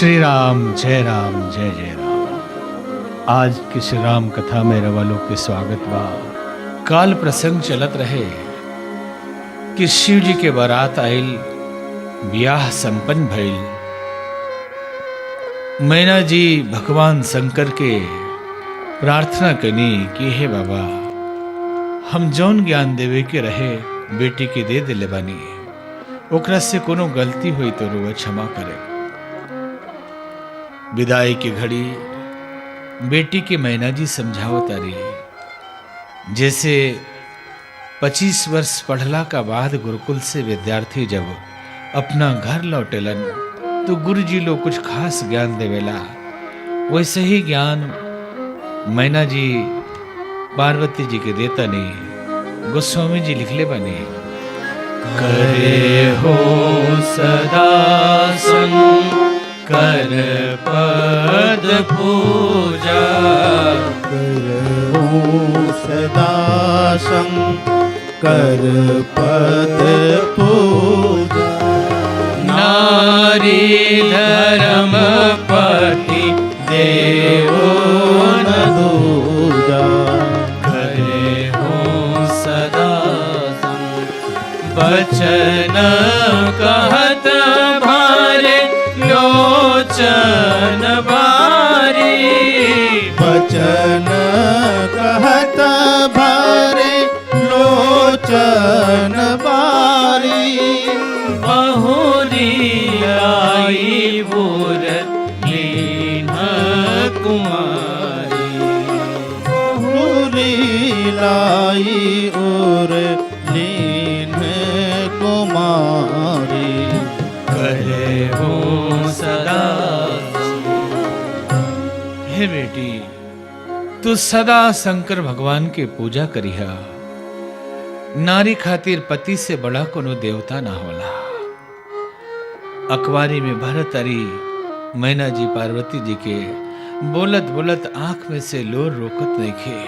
श्री राम जय जय राम। आज की श्री राम कथा में रवालों के स्वागत बा। काल प्रसंग चलत रहे कि शिव जी के बारात आइल, ब्याह संपन्न भइल। मैना जी भगवान शंकर के प्रार्थना कनी कि हे बाबा, हम जौन ज्ञान देवे के रहे बेटी के दे दिले बानी, ओकरा से कोनो गलती हुई तो रुआ क्षमा करे। विदाई की घड़ी बेटी के मैना जी समझाओ तारी, जैसे 25 वर्ष पढ़ला का बाद गुरुकुल से विद्यार्थी जब अपना घर लौटेलन तो गुरु जी लोग कुछ खास ज्ञान देवेला, वैसे ही ज्ञान मैना जी पार्वती जी के देता नहीं। गोस्वामी जी लिखले बने, करे हो सदा कर पद पूजा, करहु सदा कर पद पूजा। नारी धर्म पति देवो न दूजा, करे हो सदा बचन कहत भारे लोचन बारी। बचन कहत भारे लोचन बारी। बहुरी आई बुर लीन कुमारी। बहुरी लाई और लीन कुमारी। करे हो सदा। हे बेटी, तू सदा शंकर भगवान के पूजा करिहा। नारी खातिर पति से बड़ा कोनो देवता ना होला। अखबारी में भरत अरी मैना जी पार्वती जी के बोलत बोलत आंख में से लोर रोकत नहीं खे।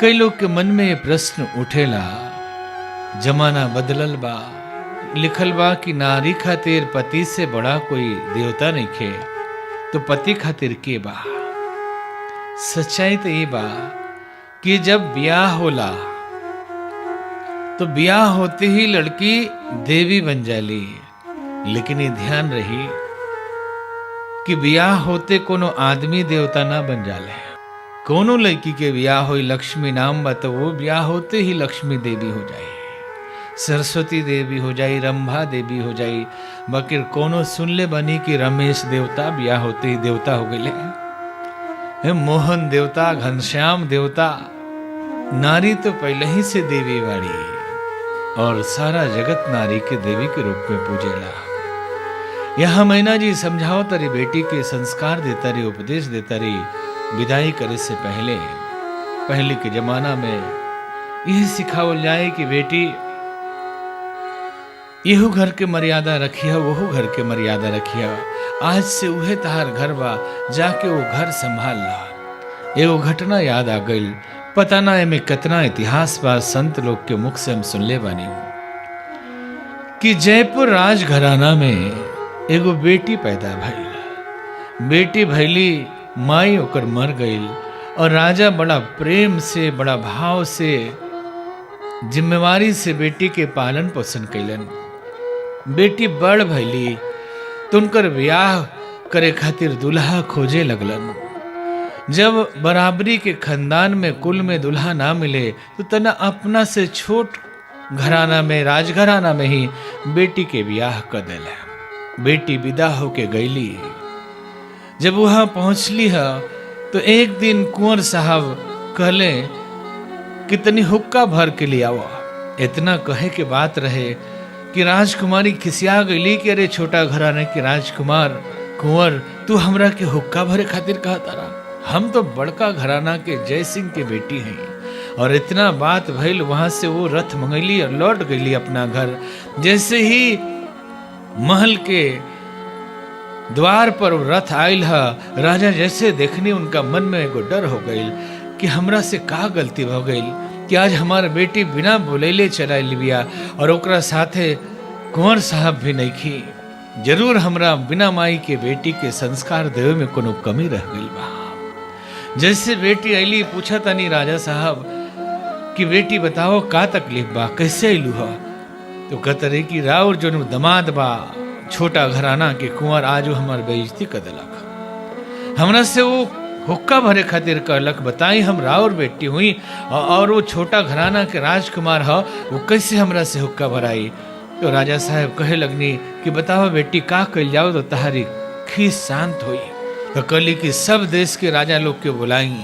कई लोग के मन में ये प्रश्न उठेला, जमाना बदलल बा, लिखल बा कि नारी खातिर पति से बड़ा कोई देवता नहीं खे, तो पति खातिर के बा। सच्चाई तो ये बा कि जब ब्याह होला तो ब्याह होते ही लड़की देवी बन जाली। लेकिन ये ध्यान रही कि ब्याह होते कोनो आदमी देवता ना बन जाले। कोनो लड़की के ब्याह हो लक्ष्मी नाम बा तो वो ब्याह होते ही लक्ष्मी देवी हो जाए, सरस्वती देवी हो जाई, रंभा देवी हो जाई। बाकी कोनो सुन ले बनी कि रमेश देवता ब्याह होते ही देवता हो गए, मोहन देवता, घनश्याम देवता। नारी तो पहले ही से देवी वाड़ी और सारा जगत नारी के देवी के रूप में पूजेला। यह मैना जी समझाओ तारी बेटी के संस्कार देता रही, उपदेश देता रही। विदाई करे से पहले के जमाना में यह सिखावल जाए कि बेटी यहू घर के मर्यादा रखिया, वहू घर के मर्यादा रखिया। आज से उहे तहार घर बा, जाके वो घर संभाल ला। एगो घटना याद आ गई, पता ना एमे कितना इतिहास बा, संत लोग के मुख से हम सुनले बानी कि जयपुर राजघराना में एगो बेटी पैदा भइल। बेटी भइली, माई ओकर मर गई और राजा बड़ा प्रेम से, बड़ा भाव से, जिम्मेवारी से बेटी के पालन पोषण कैलन। बेटी बड़ भइली तो उनकर ब्याह करे खातिर दुल्हा खोजे लगलन। जब बराबरी के खानदान में कुल में दुल्हा ना मिले तो तना अपना से छोट घराना में, राजघराना में ही बेटी के ब्याह कर दिला। बेटी विदा होके गईली। जब वहां पहुंचली है तो एक दिन कुंवर साहब कहले कितनी हुक्का भर के लिए आवा। इतना कहे के बात रहे कि राजकुमारी खिसिया गईली कि अरे छोटा घराने के राजकुमार कुंवर, तू हमरा के हुक्का भरे खातिर कहा तारा? हम तो बड़का घराना के जय सिंह के बेटी हैं। और इतना बात भइल, वहां से वो रथ मंगैली और लौट गईली अपना घर। जैसे ही महल के द्वार पर रथ आयल है, राजा जैसे देखनी उनका मन में एगो डर हो गई कि हमरा से का गलती हो गई कि आज हमार बेटी बिना बोलेले चला लिया और ओकरा साथे कुंवर साहब भी नहीं खी। जरूर हमरा बिना माई के बेटी के संस्कार देवे में कोनो कमी रह गई बा। जैसे बेटी अली पूछा तनी राजा साहब कि बेटी बताओ का तकलीफ बा, कैसे अइलू ह? तो कहतरे कि राउर जो दमाद बा छोटा घराना के कुंवर आज हमार बेइज्जती कर दिलक। हमरा से वो हुक्का भरे खातिर कहलक, बताई हम राउर बेटी हुई और वो छोटा घराना के राजकुमार ह, वो कैसे हमरा से हुक्का भराई? तो राजा साहब कहे लगनी कि बताओ बेटी का कल जाओ तो तहारी खीस शांत हुई। तो कहली कि सब देश के राजा लोग के बुलाई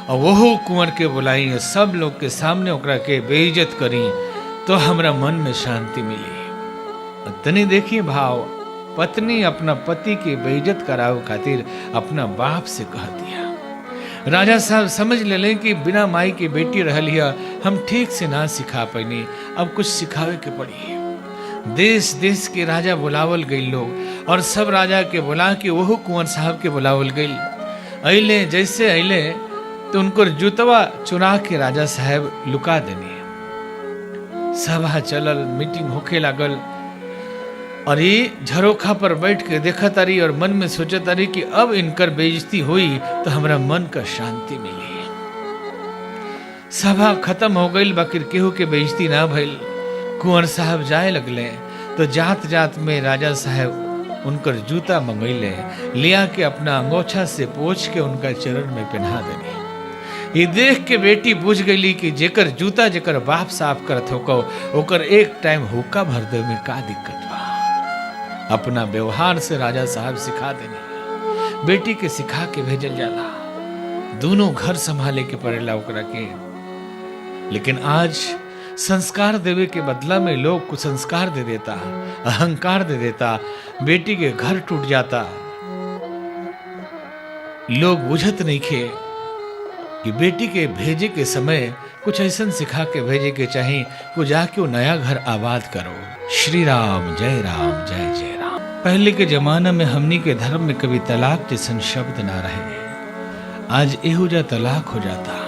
और वह कुंवर के बुलाई, सब लोग के सामने ओकरा के बेइज्जत करी तो हमरा मन में शांति मिली। तनी देखिए भाव, पत्नी अपना पति की बेइज्जत करावे खातिर अपना बाप से कह दिया। राजा साहब समझ ले कि बिना माई की बेटी रहलिया हम ठीक से ना सिखा पैनी, अब कुछ सिखावे के पड़ी। देश देश के राजा बुलावल गई लोग और सब राजा के बुला के वह कुंवर साहब के बुलावल गई। अइले जैसे अइले तो उनको जूतवा चुरा के राजा साहब लुका देनी। सभा चलल, मीटिंग होके लागल और ये झरोखा पर बैठ के देखा तारी और मन में सोचा तारी कि अब इनकर बेइज्जती हुई तो हमरा मन का शांति मिली। सभा खत्म हो गई, बाकी केहू के बेइज्जती ना भइल। कुंवर साहब जाए लगले तो जात जात में राजा साहब उनकर जूता मंगैले, लिया के अपना अंगोछा से पोंछ के उनका चरण में पहना देनी। ये देख के बेटी बुझ गई कि जेकर जूता जेकर बाप साफ करत होको ओकर एक टाइम हुक्का भर दे में का दिक्कत बा। अपना व्यवहार से राजा साहब सिखा देनी। बेटी के सिखा के भेजल जाला, दोनों घर संभाले के पड़ेला ओकरा के। लेकिन आज संस्कार देवे के बदला में लोग कुसंस्कार दे देता, अहंकार दे देता, बेटी के घर टूट जाता। लोग बुझत नहीं खे कि बेटी के भेजे के समय कुछ ऐसा सिखा के भेजे के चाहिए को जाके वो नया घर आबाद करो। श्री राम जय जय राम। पहले के जमाना में हमनी के धर्म में कभी तलाक जैसन शब्द ना रहे, आज एहुजा तलाक हो जाता।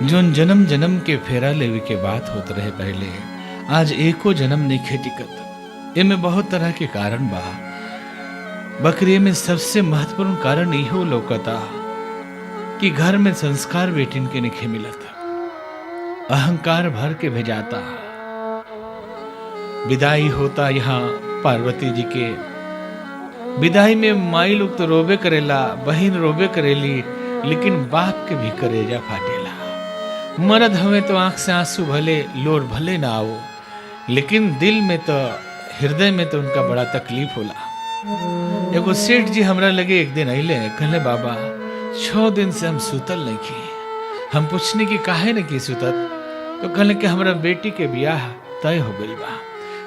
जोन जन्म जन्म के फेरा लेवे के बात होत रहे पहले, आज एको जन्म नहीं खे टिकत। इनमें बहुत तरह के कारण बा, बकरी में सबसे महत्वपूर्ण कारण इहो लौकता कि घर में संस्कार बेटिन के निखे मिलत, अहंकार भर के भेजाता। विदाई होता यहाँ पार्वती जी के विदाई में माई लोग तो रोबे करेला, बहन रोबे करेली, लेकिन बाप के भी करेजा फाटेला। मर्द हमें तो आंख से आंसू भले लोर भले ना आओ, लेकिन दिल में तो हृदय में तो उनका बड़ा तकलीफ होला। एगो सेठ जी हमरा लगे एक दिन अइले, कहले बाबा 6 दिन से हम सुतल नहीं किए। हम पूछने की काहे न की सुतत, तो कहले कि हमरा बेटी के ब्याह तय हो गई बा।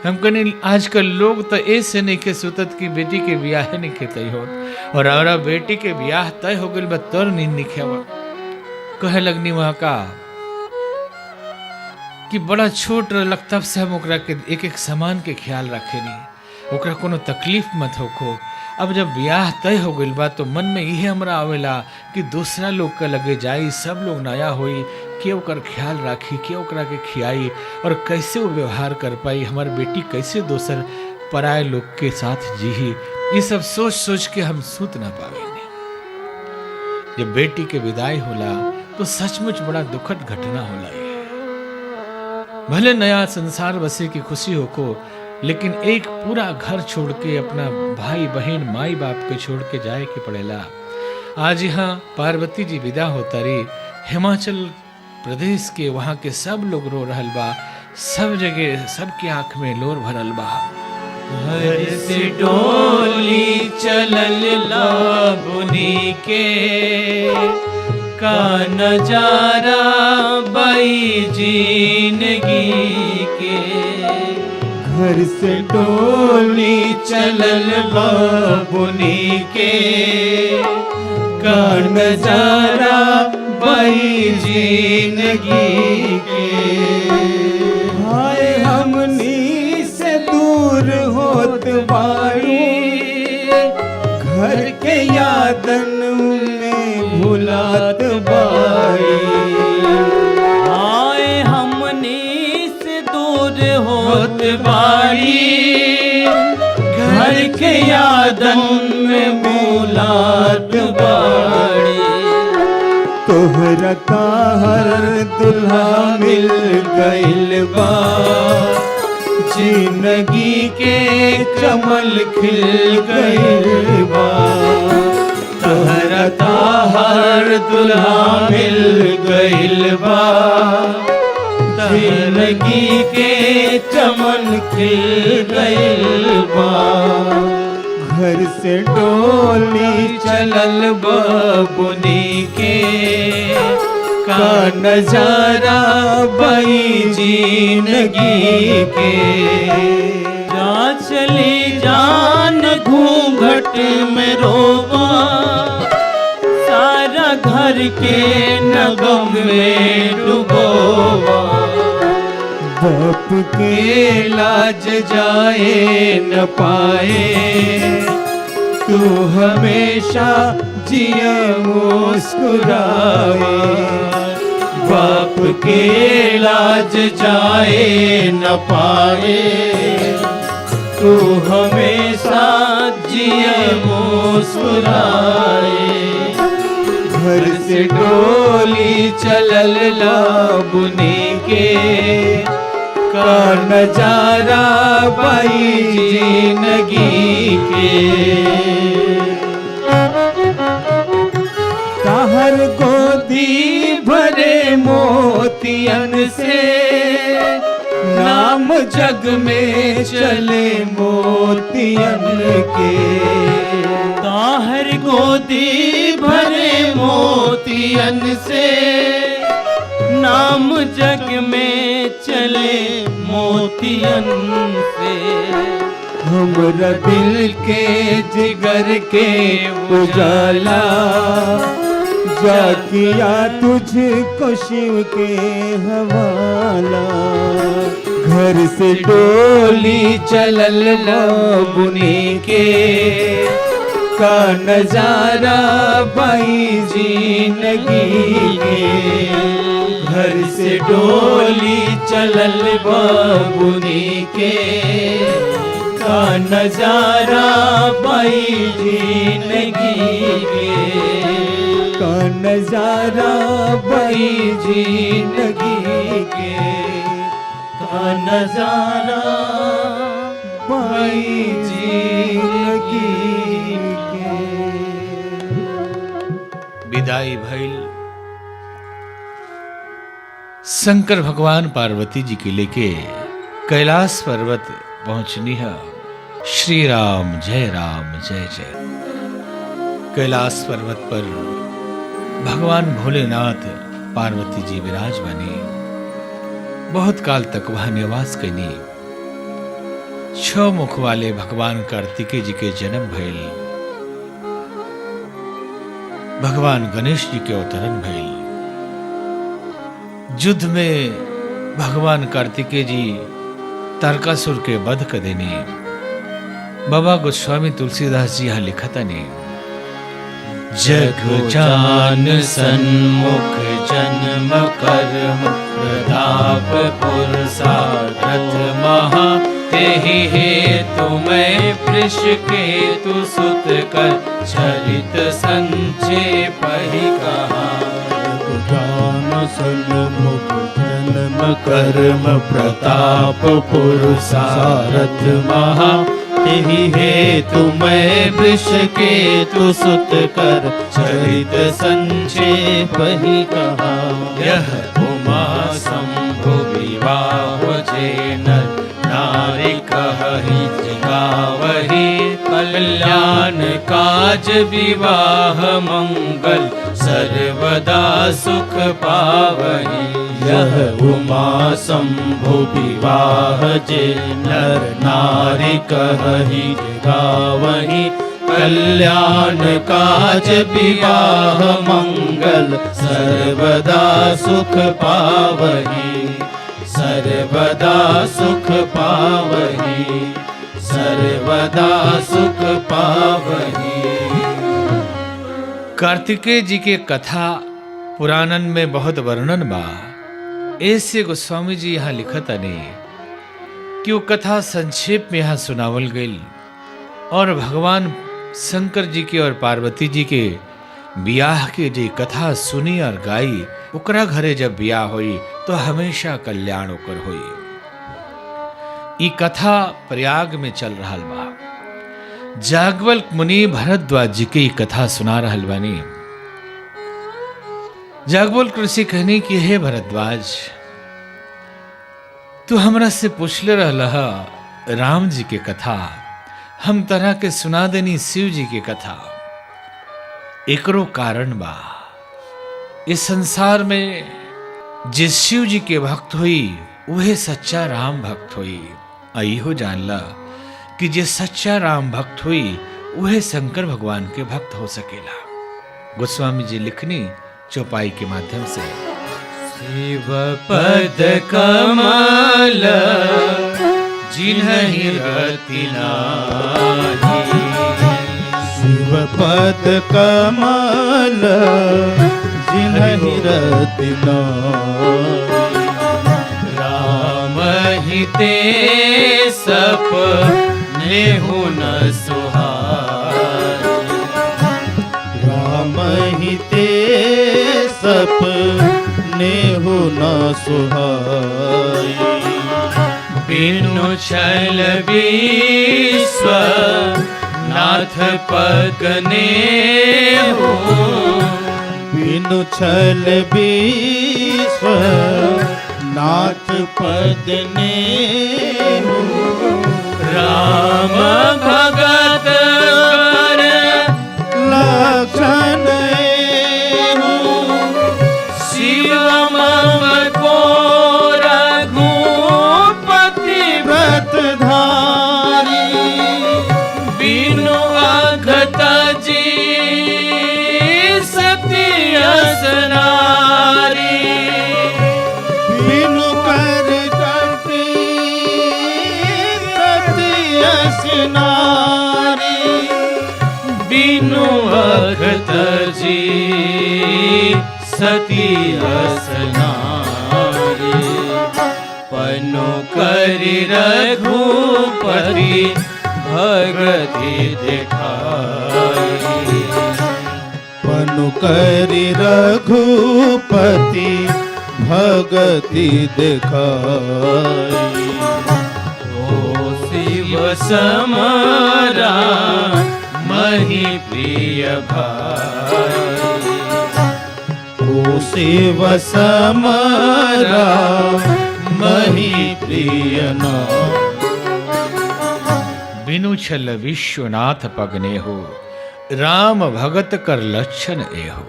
हम कहने आजकल लोग तो ऐसे नहीं के सुतत की बेटी के ब्याह नहीं के तय हो, और हमारा बेटी के ब्याह तय हो गई बा तोर नींद नहीं खेवा। कहे लगनी वहां का कि बड़ा छोट लगता से हम ओकरा के एक एक सामान के ख्याल रखे नहीं, ओकरा कोनो तकलीफ मत होको। अब जब ब्याह तय हो गई बा तो मन में यही हमरा आवेला कि दूसरा लोग के लगे जाई, सब लोग नया होई, के ओकर ख्याल राखी, के ओकरा के खियाई और कैसे वो व्यवहार कर पाई, हमार बेटी कैसे दोसर पराये लोग के साथ जीही। ये सब सोच सोच के हम सूत ना पावेंगे। जब बेटी के विदाई होला तो सचमुच बड़ा दुखद घटना होला। ये भले नया संसार बसे की खुशी हो को, लेकिन एक पूरा घर छोड़ के अपना भाई बहन माई बाप के छोड़ के जाए के पड़ेला। आज यहाँ पार्वती जी विदा होता रही, हिमाचल प्रदेश के वहाँ के सब लोग रो रहल बा, सब जगह सबके आंख में लोर भरल बा। घर से डोली चलल लाबुनी के, का नजारा बाई जिंदगी के। घर से डोली चलल लाबुनी के, का नजारा बाई जिंदगी के। हाय हमनी से दूर होत बाई, घर के यादन में भुलात बाई। हाय हमनी से दूर होत बाई, के यादन में भूलात बाड़ी। तोहरा का हर दुल्हा मिल गइल बा, जिंदगी के कमल खिल गइल बा। तोहरा का हर दुल्हा मिल गइल बा, जिंदगी के चमन खिल गइल बा। घर से डोली चलल बबुनी के, का नजारा बई जिंदगी के। जा चली जान घूंघट में रोबा, सारा घर के नगम में डुबोबा। बाप के लाज जाए न पाए, तू हमेशा जिया मुस्कुराए। बाप के लाज जाए न पाए, तू हमेशा जिया मुस्कुराए। घर से डोली चलल बुनी के, का नजारा बाई जिंदगी के। हर गोदी भरे मोतियन से, नाम जग में चले मोतियन के। ताहर गोदी भरे मोतियन से, नाम जग में चले मोतियन से। हमरा दिल के जिगर के उजाला, जा किया तुझको शिव के हवाला। घर से डोली चलल बुनी के, का नजारा बाई जिंदगी के। घर से डोली चलल बुनी के, का नजारा बाई जिंदगी के। का नजारा बाई जिंदगी के, का नजारा बाई जिंदगी के। विदाई भइल। शंकर भगवान पार्वती जी के लेके कैलाश पर्वत पहुंचनी है। श्री राम जय जय। कैलाश पर्वत पर भगवान भोलेनाथ पार्वती जी विराज बने। बहुत काल तक वह निवास कनी। 6 मुख वाले भगवान कार्तिकेय जी के जन्म भइल। भगवान गणेश जी के अवतरण भइल। युद्ध में भगवान कार्तिकेय जी तारकासुर के वध कर देने। बाबा गोस्वामी तुलसीदास जी यहाँ लिखता ने, जग जान सन्मुख जन्म कर्म प्रताप पुरुषार्थ महा, तेहि हेतु मैं वृष केतु सुत कर चरित संक्षेप ही कहा। जान सन्मुख जन्म कर्म प्रताप पुरुषार्थ महा, तेहि हेतु मैं वृष केतु सुत कर चरित संक्षेप ही कहा। यह उमा शंभु विवाह जे नर नारी कहहि गावहि, कल्याण काज विवाह मंगल सर्वदा सुख पावहि। यह उमा शंभु विवाह जे नर नारी कहहि गावहि, कल्याण काज विवाह मंगल सर्वदा सुख पावहि। सर्वदा सुख पावहि, सर्वदा सुख पावहि। कार्तिकेय जी के कथा पुराणन में बहुत वर्णन बा। ऐसे गोस्वामी जी यहाँ लिखत अने कि वो कथा संक्षेप में यहाँ सुनावल गई। और भगवान शंकर जी के और पार्वती जी के बियाह के जे कथा सुनी और गाई, ओकरा घरे जब बियाह हुई तो हमेशा कल्याण ओकर हुई। ई कथा प्रयाग में चल रहा बा। जागवल्क मुनि भरद्वाज जी के कथा सुना रहल बानी। जागवल्क ऋषि कहनी कि हे भरद्वाज, तू हमरा से पूछले रहला राम जी के कथा, हम तरह के सुना देनी शिव जी के कथा। एकरो कारण बा, इस संसार में जिस शिव जी के भक्त हुई वह सच्चा राम भक्त हुई। आई हो जानला कि जे सच्चा राम भक्त हुई वह शंकर भगवान के भक्त हो सकेला। गोस्वामी जी लिखनी चौपाई के माध्यम से। शिव पद कमल जिन्हि रति नाही, शिव पद कमल जिन्हि रति नाही, राम ही ते सपने न सुहाए, राम ही ते सपने न सुहाए, बिनु छल विश्व नाथ पगने हो, बिनु छल विश्व नाथ पदने हो, राम भगत कर लक्षण हो, शिव मम को रघुपति व्रत धारी, बिनु अघत जी सती असनारी, बिनु कर करती सती असनारी, बिनु अघत जी सती असनारी, पनु करि रघुपति भगति दिखाई, पनु करि रघुपति भगति दिखाई, ओ शिव समरा मही प्रिय भाई, ओ शिव समरा मही प्रिय नाम, बिनु छल विश्वनाथ पगने हो, राम भगत कर लक्षण ए हो।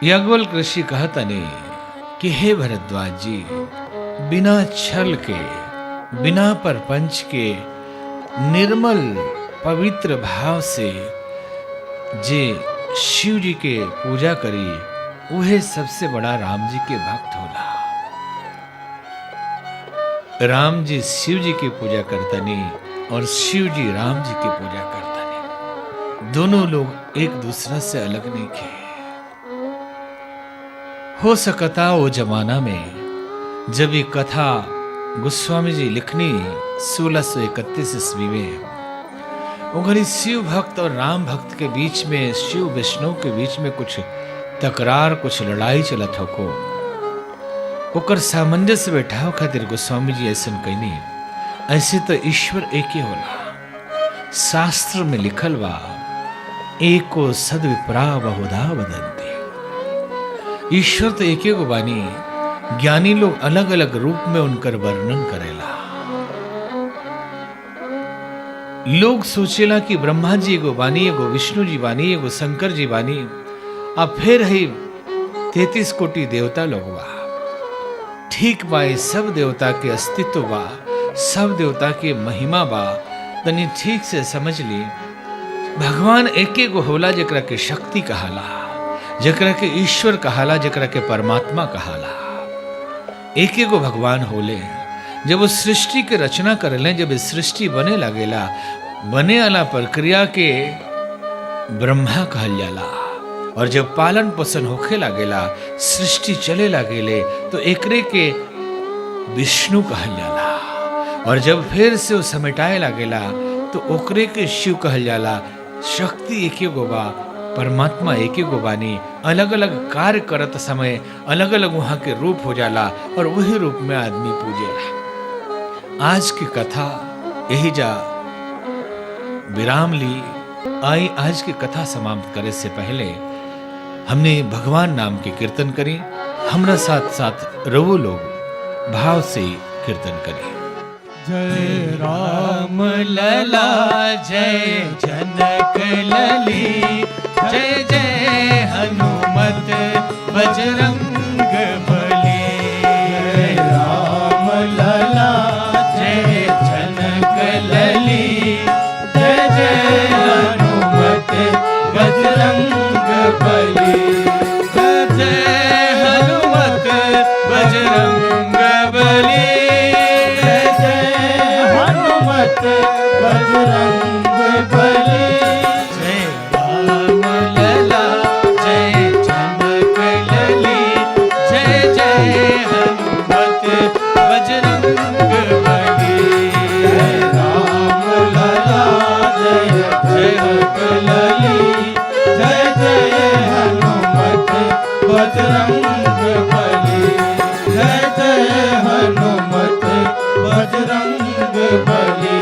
याज्ञवल्क्य ऋषि कहतने कि हे भरद्वाज जी, बिना छल के, बिना परपंच के, निर्मल पवित्र भाव से जे शिव जी के पूजा करी वह सबसे बड़ा राम जी के भक्त होला। राम जी शिव जी की पूजा करतनी और शिव जी राम जी की पूजा करतनी। दोनों लोग एक दूसरे से अलग नहीं थे। हो सकता वो जमाना में जब ये कथा गोस्वामी जी लिखनी 1631 ईस्वी में, वो घड़ी शिव भक्त और राम भक्त के बीच में, शिव विष्णु के बीच में कुछ तकरार, कुछ लड़ाई चलत हो को ओकर सामंजस्य बैठाव खातिर गोस्वामी जी ऐसा कहनी। ऐसे तो ईश्वर एक ही होला। शास्त्र में लिखल बा, एको सद्विप्रा बहुधा वदन्ति। ईश्वर तो एक ही गो बानी, ज्ञानी लोग अलग अलग रूप में उनकर वर्णन करेला। लोग सोचेला कि ब्रह्मा जी एगो बानी, एगो विष्णु जी बानी, एगो शंकर जी बानी, अब फिर है 33 कोटि देवता लोग बा। ठीक बा, सब देवता के अस्तित्व बा, सब देवता के महिमा बा, तनी ठीक से समझ ली। भगवान एक एगो होला जकरा के शक्ति कहाला, जकरा के ईश्वर कहाला, जकरा के परमात्मा कहाला। एक एगो भगवान होले। जब वो सृष्टि के रचना करेले, जब सृष्टि बने लगेला, बने वाला प्रक्रिया के ब्रह्मा कहल जाला, और जब पालन पोषण होखे लागेला, सृष्टि चले लागेले, तो एकरे के विष्णु कहल जाला। और जब फिर से वो समेटाए लागेला तो ओकरे के शिव कहल जाला। शक्ति एके गो बा, परमात्मा एके गो बानी, अलग अलग कार्य करत समय अलग अलग वहाँ के रूप हो जाला और वही रूप में आदमी पूजेला। आज की कथा यही जा विराम ली। आई आज की कथा समाप्त करे से पहले हमने भगवान नाम के कीर्तन करी। हमरा साथ साथ रवो लोग भाव से कीर्तन करी। जय राम लला जय जनक लली, जय जय हनुमत बजरंग बली। जय राम लला जय जनक लली, जय जय हनुमत बजरंग बली। जय जय हनुमत बजरंग बली, बजरंग बली। जय राम लला जय जनक लली, जय जय हनुमत बजरंग बली। जय राम लला जय जनक लली, जय जय हनुमत बजरंग बली। जय जय हनुमत बजरंग बली।